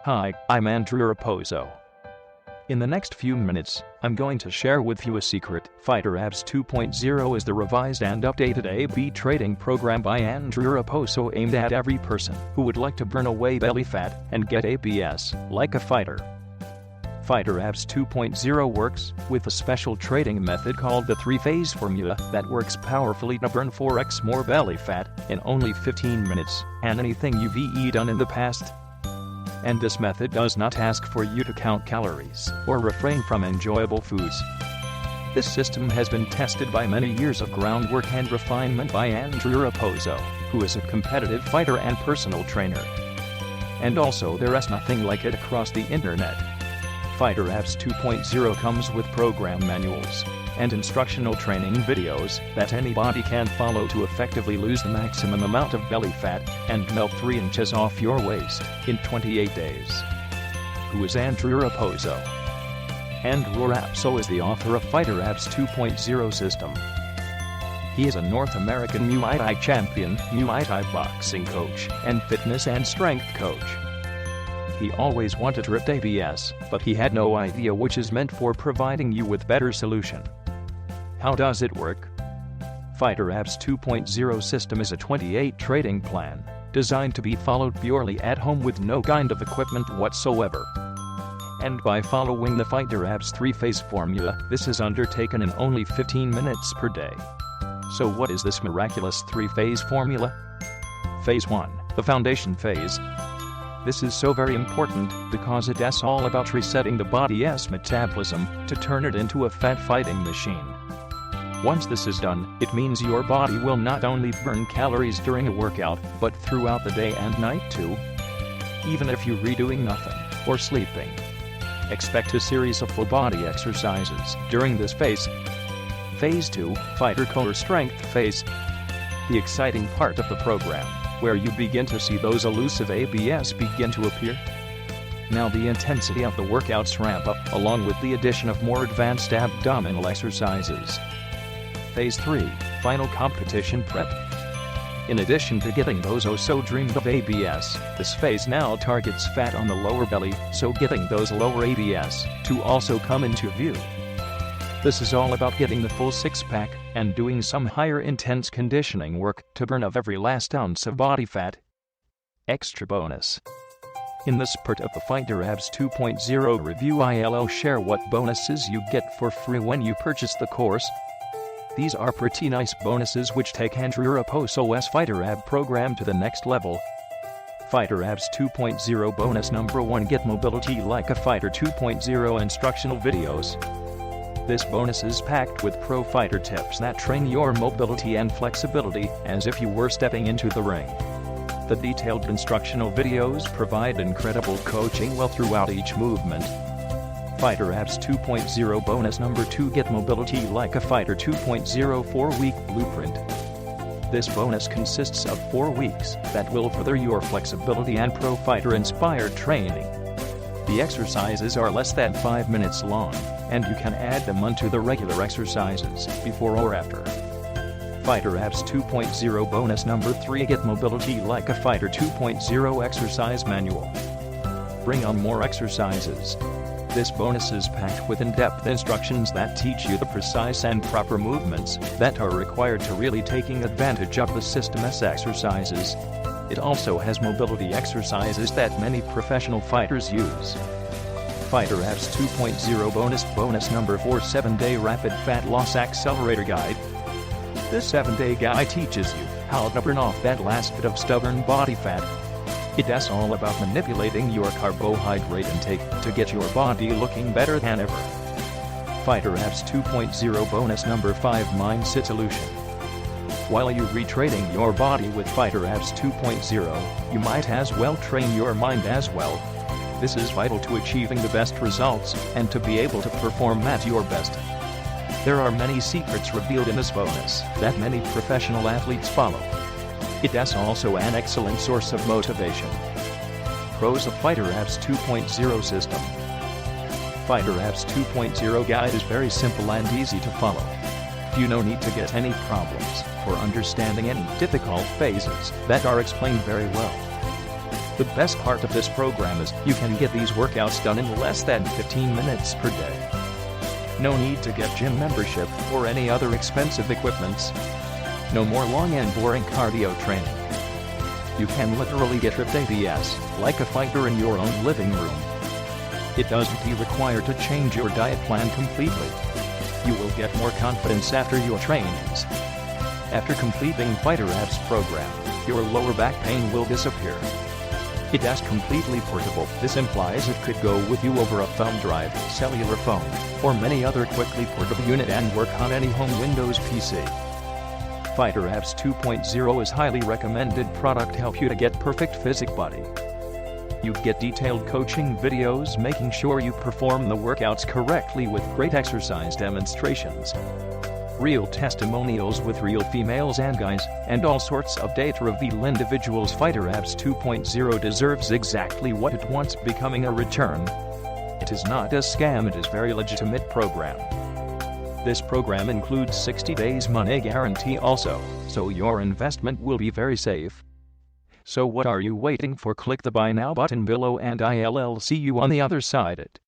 Hi, I'm Andrew Raposo. In the next few minutes, I'm going to share with you a secret. Fighter Abs 2.0 is the revised and updated AB training program by Andrew Raposo aimed at every person who would like to burn away belly fat and get abs like a fighter. Fighter Abs 2.0 works with a special training method called the 3-phase formula that works powerfully to burn 4x more belly fat in only 15 minutes than anything you've done in the past. And this method does not ask for you to count calories or refrain from enjoyable foods. This system has been tested by many years of groundwork and refinement by Andrew Raposo, who is a competitive fighter and personal trainer. And also there is nothing like it across the internet. Fighter Abs 2.0 comes with program manuals and instructional training videos that anybody can follow to effectively lose the maximum amount of belly fat and melt 3 inches off your waist in 28 days. Who is Andrew Raposo? Andrew Raposo is the author of Fighter Abs 2.0 system. He is a North American Muay Thai champion, Muay Thai boxing coach, and fitness and strength coach. He always wanted ripped abs, but he had no idea which is meant for providing you with better solution. How does it work? Fighter Abs 2.0 system is a 28 training plan, designed to be followed purely at home with no kind of equipment whatsoever. And by following the Fighter Abs 3-phase formula, this is undertaken in only 15 minutes per day. So what is this miraculous 3-phase formula? Phase 1, the foundation phase. This is so very important because it is all about resetting the body's metabolism to turn it into a fat fighting machine. Once this is done, it means your body will not only burn calories during a workout, but throughout the day and night too. Even if you're redoing nothing or sleeping. Expect a series of full body exercises during this phase. Phase 2, Fighter Core Strength phase. The exciting part of the program, where you begin to see those elusive abs begin to appear. Now the intensity of the workouts ramp up, along with the addition of more advanced abdominal exercises. Phase 3, Final Competition Prep. In addition to getting those oh-so-dreamed of abs, this phase now targets fat on the lower belly, so getting those lower abs to also come into view. This is all about getting the full six-pack and doing some higher intense conditioning work to burn off every last ounce of body fat. Extra bonus. In this part of the Fighter Abs 2.0 review, I'll share what bonuses you get for free when you purchase the course. These are pretty nice bonuses which take Andrew Raposo's Fighter Ab program to the next level. Fighter Abs 2.0 bonus number 1, get mobility like a fighter 2.0 instructional videos. This bonus is packed with pro fighter tips that train your mobility and flexibility as if you were stepping into the ring. The detailed instructional videos provide incredible coaching well throughout each movement. Fighter Abs 2.0 bonus number 2, get mobility like a fighter 2.0 4-week blueprint. This bonus consists of 4 weeks that will further your flexibility and pro fighter inspired training. The exercises are less than 5 minutes long, and you can add them onto the regular exercises before or after. Fighter Abs 2.0 bonus number 3, get mobility like a fighter 2.0 exercise manual. Bring on more exercises. This bonus is packed with in-depth instructions that teach you the precise and proper movements that are required to really taking advantage of the system's exercises. It also has mobility exercises that many professional fighters use. Fighter Abs 2.0 bonus number 4, 7-day rapid fat loss accelerator guide. This 7-day guide teaches you how to burn off that last bit of stubborn body fat. It is all about manipulating your carbohydrate intake to get your body looking better than ever. Fighter Abs 2.0 bonus number 5, mindset solution. While you're retraining your body with Fighter Abs 2.0, you might as well train your mind as well. This is vital to achieving the best results and to be able to perform at your best. There are many secrets revealed in this bonus that many professional athletes follow. It is also an excellent source of motivation. Pros of Fighter Abs 2.0 system. Fighter Abs 2.0 guide is very simple and easy to follow. You no need to get any problems for understanding any difficult phases that are explained very well. The best part of this program is you can get these workouts done in less than 15 minutes per day. No need to get gym membership or any other expensive equipments. No more long and boring cardio training. You can literally get ripped ABS, like a fighter in your own living room. It doesn't be required to change your diet plan completely. You will get more confidence after your trainings. After completing Fighter Abs program, your lower back pain will disappear. It is completely portable. This implies it could go with you over a thumb drive, cellular phone, or many other quickly portable unit and work on any home Windows PC. Fighter Abs 2.0 is highly recommended product help you to get perfect physique body. You get detailed coaching videos making sure you perform the workouts correctly with great exercise demonstrations. Real testimonials with real females and guys, and all sorts of data reveal individuals. Fighter Abs 2.0 deserves exactly what it wants, becoming a return. It is not a scam, it is very legitimate program. This program includes 60 days money guarantee also, so your investment will be very safe. So what are you waiting for? Click the buy now button below and I'll see you on the other side.